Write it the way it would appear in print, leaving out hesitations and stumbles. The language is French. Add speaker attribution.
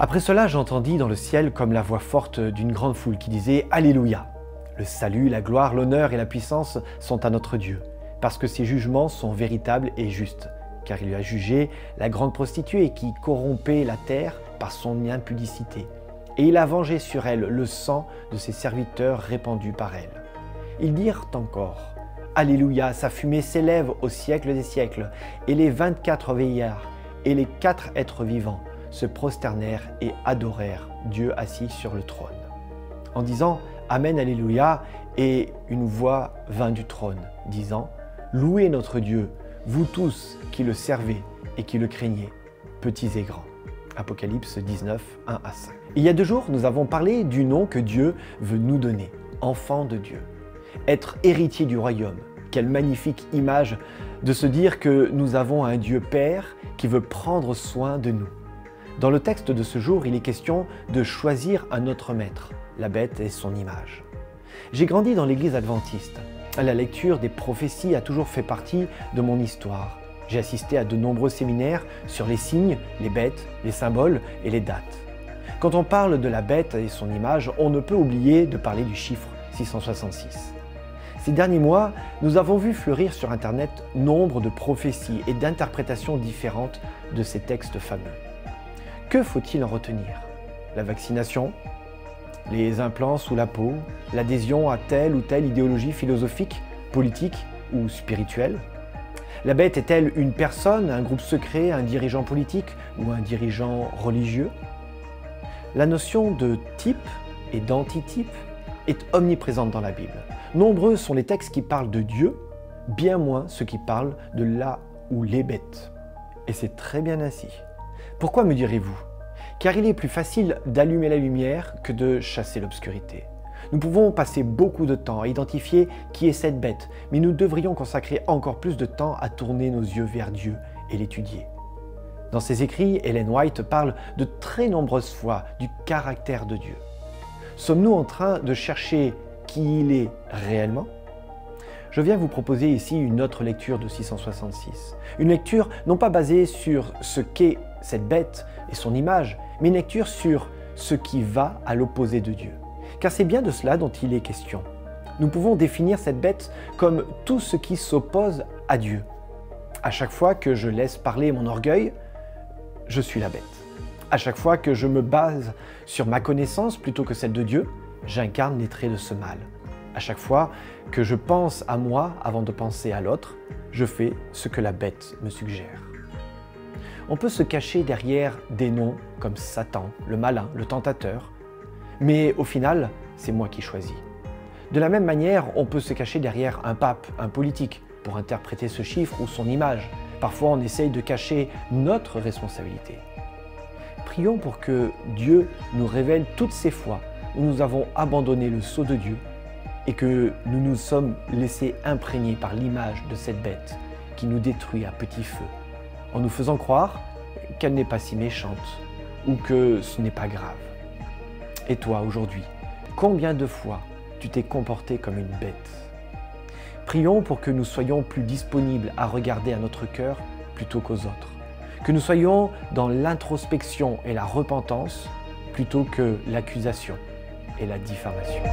Speaker 1: Après cela, j'entendis dans le ciel comme la voix forte d'une grande foule qui disait « Alléluia ! Le salut, la gloire, l'honneur et la puissance sont à notre Dieu, parce que ses jugements sont véritables et justes, car il a jugé la grande prostituée qui corrompait la terre par son impudicité, et il a vengé sur elle le sang de ses serviteurs répandu par elle. » Ils dirent encore « Alléluia, sa fumée s'élève au siècle des siècles, et les 24 vieillards et les 4 êtres vivants se prosternèrent et adorèrent Dieu assis sur le trône. » En disant « Amen, Alléluia », et une voix vint du trône, disant « Louez notre Dieu, vous tous qui le servez et qui le craignez, petits et grands. » Apocalypse 19, 1 à 5. Il y a 2 jours, nous avons parlé du nom que Dieu veut nous donner, enfant de Dieu. Être héritier du royaume, quelle magnifique image de se dire que nous avons un Dieu Père qui veut prendre soin de nous. Dans le texte de ce jour, il est question de choisir un autre maître, la bête et son image. J'ai grandi dans l'église adventiste. La lecture des prophéties a toujours fait partie de mon histoire. J'ai assisté à de nombreux séminaires sur les signes, les bêtes, les symboles et les dates. Quand on parle de la bête et son image, on ne peut oublier de parler du chiffre 666. Ces derniers mois, nous avons vu fleurir sur Internet nombre de prophéties et d'interprétations différentes de ces textes fameux. Que faut-il en retenir? La vaccination? Les implants sous la peau? L'adhésion à telle ou telle idéologie philosophique, politique ou spirituelle? La bête est-elle une personne, un groupe secret, un dirigeant politique ou un dirigeant religieux? La notion de type et d'antitype est omniprésente dans la Bible. Nombreux sont les textes qui parlent de Dieu, bien moins ceux qui parlent de la ou les bêtes. Et c'est très bien ainsi. Pourquoi me direz-vous? Car il est plus facile d'allumer la lumière que de chasser l'obscurité. Nous pouvons passer beaucoup de temps à identifier qui est cette bête, mais nous devrions consacrer encore plus de temps à tourner nos yeux vers Dieu et l'étudier. Dans ses écrits, Ellen White parle de très nombreuses fois du caractère de Dieu. Sommes-nous en train de chercher qui il est réellement? Je viens vous proposer ici une autre lecture de 666. Une lecture non pas basée sur ce qu'est cette bête et son image, mais une lecture sur ce qui va à l'opposé de Dieu. Car c'est bien de cela dont il est question. Nous pouvons définir cette bête comme tout ce qui s'oppose à Dieu. À chaque fois que je laisse parler mon orgueil, je suis la bête. À chaque fois que je me base sur ma connaissance plutôt que celle de Dieu, j'incarne les traits de ce mal. À chaque fois que je pense à moi avant de penser à l'autre, je fais ce que la bête me suggère. On peut se cacher derrière des noms comme Satan, le malin, le tentateur, mais au final, c'est moi qui choisis. De la même manière, on peut se cacher derrière un pape, un politique, pour interpréter ce chiffre ou son image. Parfois, on essaye de cacher notre responsabilité. Prions pour que Dieu nous révèle toutes ces fois où nous avons abandonné le sceau de Dieu et que nous nous sommes laissés imprégner par l'image de cette bête qui nous détruit à petit feu, en nous faisant croire qu'elle n'est pas si méchante ou que ce n'est pas grave. Et toi, aujourd'hui, combien de fois tu t'es comporté comme une bête? Prions pour que nous soyons plus disponibles à regarder à notre cœur plutôt qu'aux autres. Que nous soyons dans l'introspection et la repentance plutôt que l'accusation et la diffamation.